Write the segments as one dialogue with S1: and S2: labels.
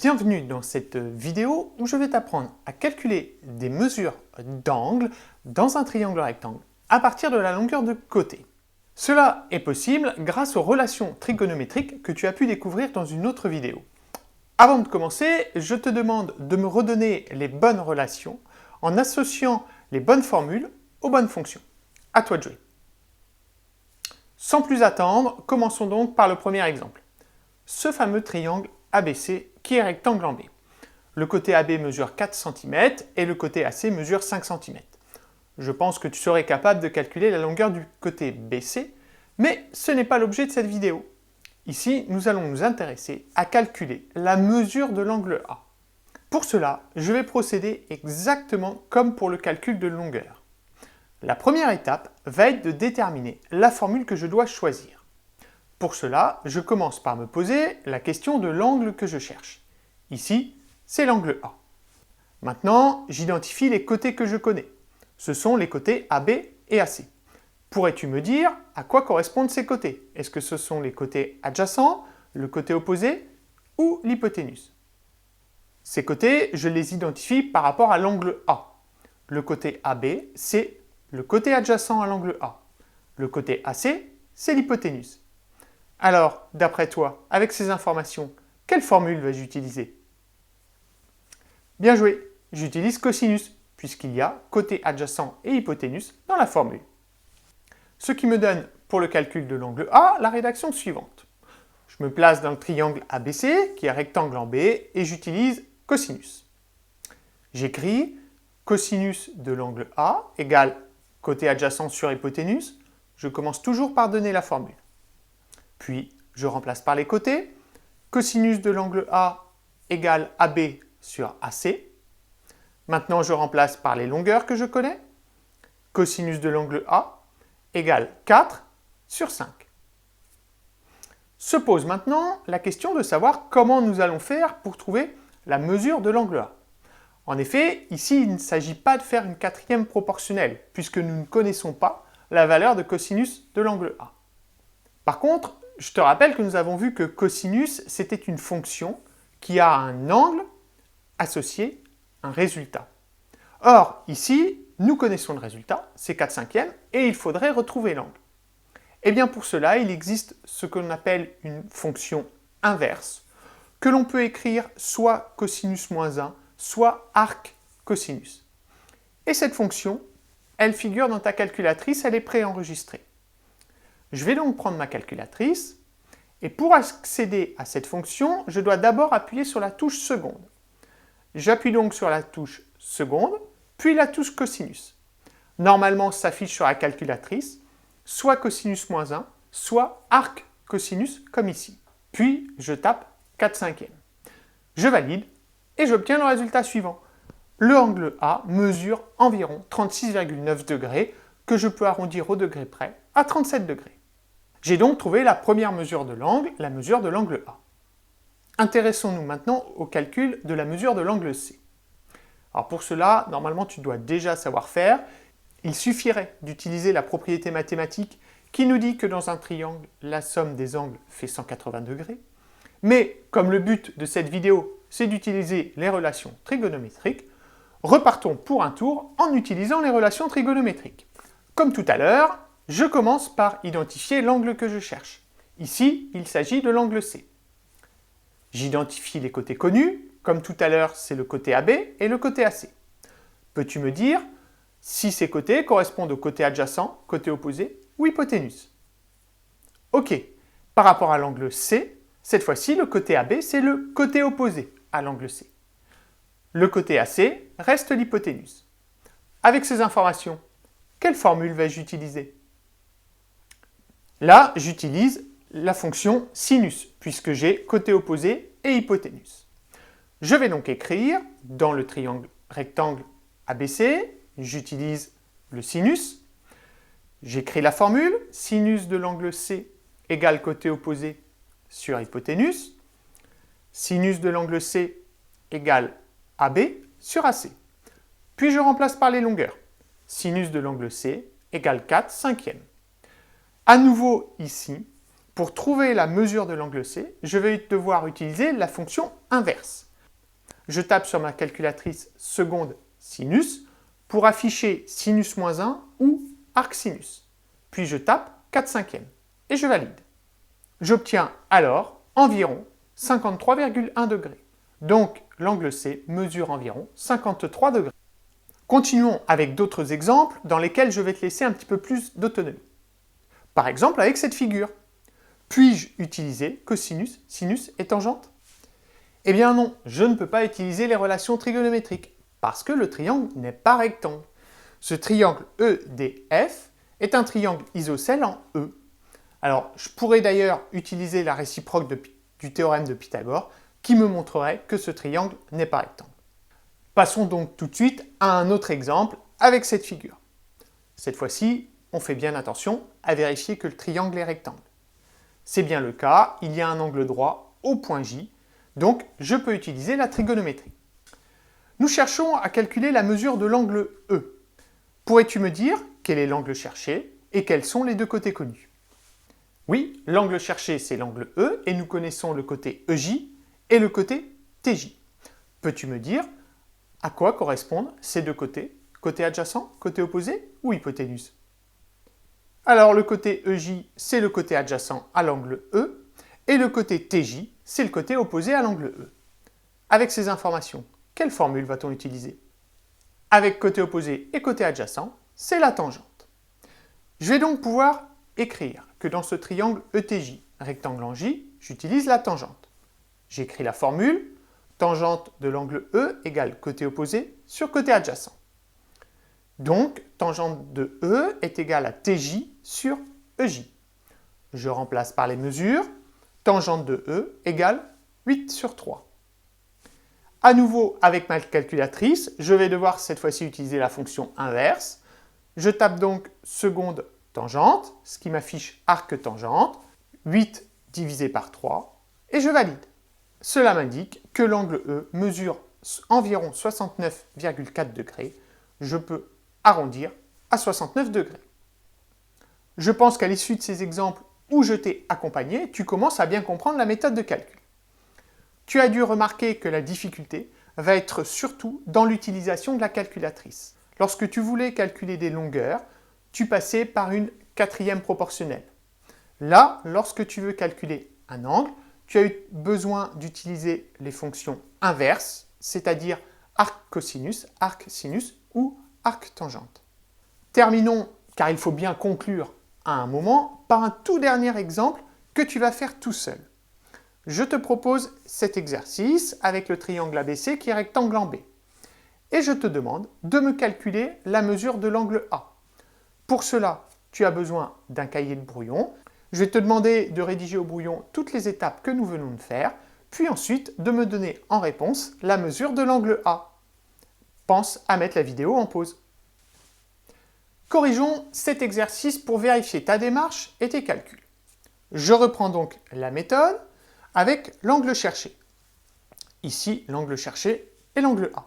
S1: Bienvenue dans cette vidéo où je vais t'apprendre à calculer des mesures d'angle dans un triangle rectangle à partir de la longueur de côté. Cela est possible grâce aux relations trigonométriques que tu as pu découvrir dans une autre vidéo. Avant de commencer, je te demande de me redonner les bonnes relations en associant les bonnes formules aux bonnes fonctions. À toi de jouer. Sans plus attendre, commençons donc par le premier exemple. Ce fameux triangle ABC qui est rectangle en B. Le côté AB mesure 4 cm et le côté AC mesure 5 cm. Je pense que tu serais capable de calculer la longueur du côté BC, mais ce n'est pas l'objet de cette vidéo. Ici, nous allons nous intéresser à calculer la mesure de l'angle A. Pour cela, je vais procéder exactement comme pour le calcul de longueur. La première étape va être de déterminer la formule que je dois choisir. Pour cela, je commence par me poser la question de l'angle que je cherche. Ici, c'est l'angle A. Maintenant, j'identifie les côtés que je connais. Ce sont les côtés AB et AC. Pourrais-tu me dire à quoi correspondent ces côtés? Est-ce que ce sont les côtés adjacents, le côté opposé ou l'hypoténuse? Ces côtés, je les identifie par rapport à l'angle A. Le côté AB, c'est le côté adjacent à l'angle A. Le côté AC, c'est l'hypoténuse. Alors, d'après toi, avec ces informations, quelle formule vais-je utiliser? Bien joué, j'utilise cosinus, puisqu'il y a côté adjacent et hypoténuse dans la formule. Ce qui me donne, pour le calcul de l'angle A, la rédaction suivante. Je me place dans le triangle ABC, qui est rectangle en B, et j'utilise cosinus. J'écris cosinus de l'angle A égale côté adjacent sur hypoténuse. Je commence toujours par donner la formule. Puis, je remplace par les côtés. Cosinus de l'angle A égale AB sur AC. Maintenant, je remplace par les longueurs que je connais. Cosinus de l'angle A égale 4 sur 5. Se pose maintenant la question de savoir comment nous allons faire pour trouver la mesure de l'angle A. En effet, ici, il ne s'agit pas de faire une quatrième proportionnelle, puisque nous ne connaissons pas la valeur de cosinus de l'angle A. Par contre, je te rappelle que nous avons vu que cosinus, c'était une fonction qui a un angle associé à un résultat. Or, ici, nous connaissons le résultat, c'est 4/5, et il faudrait retrouver l'angle. Et bien pour cela, il existe ce que l'on appelle une fonction inverse, que l'on peut écrire soit cosinus moins 1, soit arc cosinus. Et cette fonction, elle figure dans ta calculatrice, elle est préenregistrée. Je vais donc prendre ma calculatrice, et pour accéder à cette fonction, je dois d'abord appuyer sur la touche seconde. J'appuie donc sur la touche seconde, puis la touche cosinus. Normalement, ça s'affiche sur la calculatrice, soit cosinus moins 1, soit arc cosinus, comme ici. Puis, je tape 4/5. Je valide, et j'obtiens le résultat suivant. Le angle A mesure environ 36,9 degrés, que je peux arrondir au degré près à 37 degrés. J'ai donc trouvé la première mesure de l'angle, la mesure de l'angle A. Intéressons-nous maintenant au calcul de la mesure de l'angle C. Alors pour cela, normalement tu dois déjà savoir faire. Il suffirait d'utiliser la propriété mathématique qui nous dit que dans un triangle, la somme des angles fait 180 degrés. Mais comme le but de cette vidéo, c'est d'utiliser les relations trigonométriques, repartons pour un tour en utilisant les relations trigonométriques. Comme tout à l'heure, je commence par identifier l'angle que je cherche. Ici, il s'agit de l'angle C. J'identifie les côtés connus, comme tout à l'heure, c'est le côté AB et le côté AC. Peux-tu me dire si ces côtés correspondent au côté adjacent, côté opposé ou hypoténuse? Ok, par rapport à l'angle C, cette fois-ci, le côté AB, c'est le côté opposé à l'angle C. Le côté AC reste l'hypoténuse. Avec ces informations, quelle formule vais-je utiliser? Là, j'utilise la fonction sinus, puisque j'ai côté opposé et hypoténuse. Je vais donc écrire, dans le triangle rectangle ABC, j'utilise le sinus. J'écris la formule, sinus de l'angle C égale côté opposé sur hypoténuse. Sinus de l'angle C égale AB sur AC. Puis je remplace par les longueurs. Sinus de l'angle C égale 4/5. À nouveau ici, pour trouver la mesure de l'angle C, je vais devoir utiliser la fonction inverse. je tape sur ma calculatrice seconde sinus pour afficher sinus moins 1 ou arcsinus. Puis je tape 4/5 et je valide. J'obtiens alors environ 53,1 degrés. Donc l'angle C mesure environ 53 degrés. Continuons avec d'autres exemples dans lesquels je vais te laisser un petit peu plus d'autonomie. Par exemple avec cette figure. Puis-je utiliser cosinus, sinus et tangente? Eh bien non, je ne peux pas utiliser les relations trigonométriques parce que le triangle n'est pas rectangle. Ce triangle EDF est un triangle isocèle en E. Alors, je pourrais d'ailleurs utiliser la réciproque du théorème de Pythagore qui me montrerait que ce triangle n'est pas rectangle. Passons donc tout de suite à un autre exemple avec cette figure. Cette fois-ci, on fait bien attention à vérifier que le triangle est rectangle. C'est bien le cas, il y a un angle droit au point J, donc je peux utiliser la trigonométrie. Nous cherchons à calculer la mesure de l'angle E. Pourrais-tu me dire quel est l'angle cherché et quels sont les deux côtés connus? Oui, l'angle cherché c'est l'angle E et nous connaissons le côté EJ et le côté TJ. Peux-tu me dire à quoi correspondent ces deux côtés? Côté adjacent, côté opposé ou hypoténuse? Alors le côté EJ c'est le côté adjacent à l'angle E et le côté TJ c'est le côté opposé à l'angle E. Avec ces informations, quelle formule va-t-on utiliser? Avec côté opposé et côté adjacent, c'est la tangente. Je vais donc pouvoir écrire que dans ce triangle ETJ, rectangle en J, j'utilise la tangente. J'écris la formule, tangente de l'angle E égale côté opposé sur côté adjacent. Donc, tangente de E est égale à TJ sur EJ. Je remplace par les mesures, tangente de E égale 8 sur 3. À nouveau, avec ma calculatrice, je vais devoir cette fois-ci utiliser la fonction inverse. Je tape donc seconde tangente, ce qui m'affiche arc tangente, 8 divisé par 3, et je valide. Cela m'indique que l'angle E mesure environ 69,4 degrés. Je peux arrondir à 69 degrés. Je pense qu'à l'issue de ces exemples où je t'ai accompagné, tu commences à bien comprendre la méthode de calcul. Tu as dû remarquer que la difficulté va être surtout dans l'utilisation de la calculatrice. Lorsque tu voulais calculer des longueurs, tu passais par une quatrième proportionnelle. Là, lorsque tu veux calculer un angle, tu as eu besoin d'utiliser les fonctions inverses, c'est-à-dire arc-cosinus, arc-sinus ou arc-tangente. Terminons, car il faut bien conclure à un moment, par un tout dernier exemple que tu vas faire tout seul. Je te propose cet exercice avec le triangle ABC qui est rectangle en B. Et je te demande de me calculer la mesure de l'angle A. Pour cela, tu as besoin d'un cahier de brouillon. Je vais te demander de rédiger au brouillon toutes les étapes que nous venons de faire, puis ensuite de me donner en réponse la mesure de l'angle A. Pense à mettre la vidéo en pause. Corrigeons cet exercice pour vérifier ta démarche et tes calculs. Je reprends donc la méthode avec l'angle cherché. Ici, l'angle cherché est l'angle A.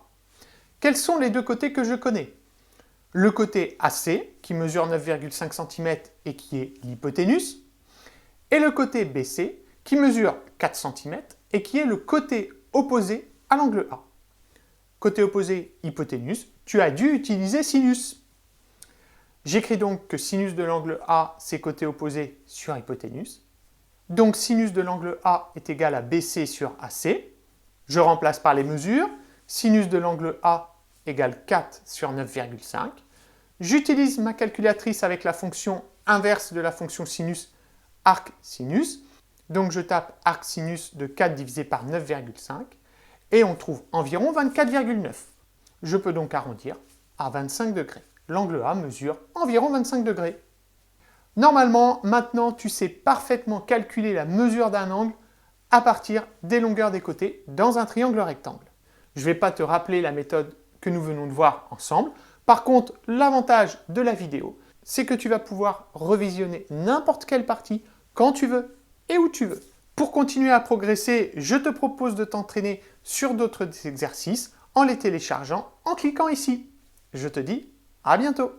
S1: Quels sont les deux côtés que je connais? Le côté AC, qui mesure 9,5 cm et qui est l'hypoténuse, et le côté BC, qui mesure 4 cm et qui est le côté opposé à l'angle A. Côté opposé, hypoténuse, tu as dû utiliser sinus. J'écris donc que sinus de l'angle A, c'est côté opposé sur hypoténuse. Donc sinus de l'angle A est égal à BC sur AC. Je remplace par les mesures. Sinus de l'angle A égale 4 sur 9,5. J'utilise ma calculatrice avec la fonction inverse de la fonction sinus, arc-sinus. Donc je tape arc-sinus de 4 divisé par 9,5. Et on trouve environ 24,9. Je peux donc arrondir à 25 degrés. L'angle A mesure environ 25 degrés. Normalement, maintenant, tu sais parfaitement calculer la mesure d'un angle à partir des longueurs des côtés dans un triangle rectangle. Je ne vais pas te rappeler la méthode que nous venons de voir ensemble. Par contre, l'avantage de la vidéo, c'est que tu vas pouvoir revisionner n'importe quelle partie quand tu veux et où tu veux. Pour continuer à progresser, je te propose de t'entraîner sur d'autres exercices en les téléchargeant en cliquant ici. Je te dis à bientôt.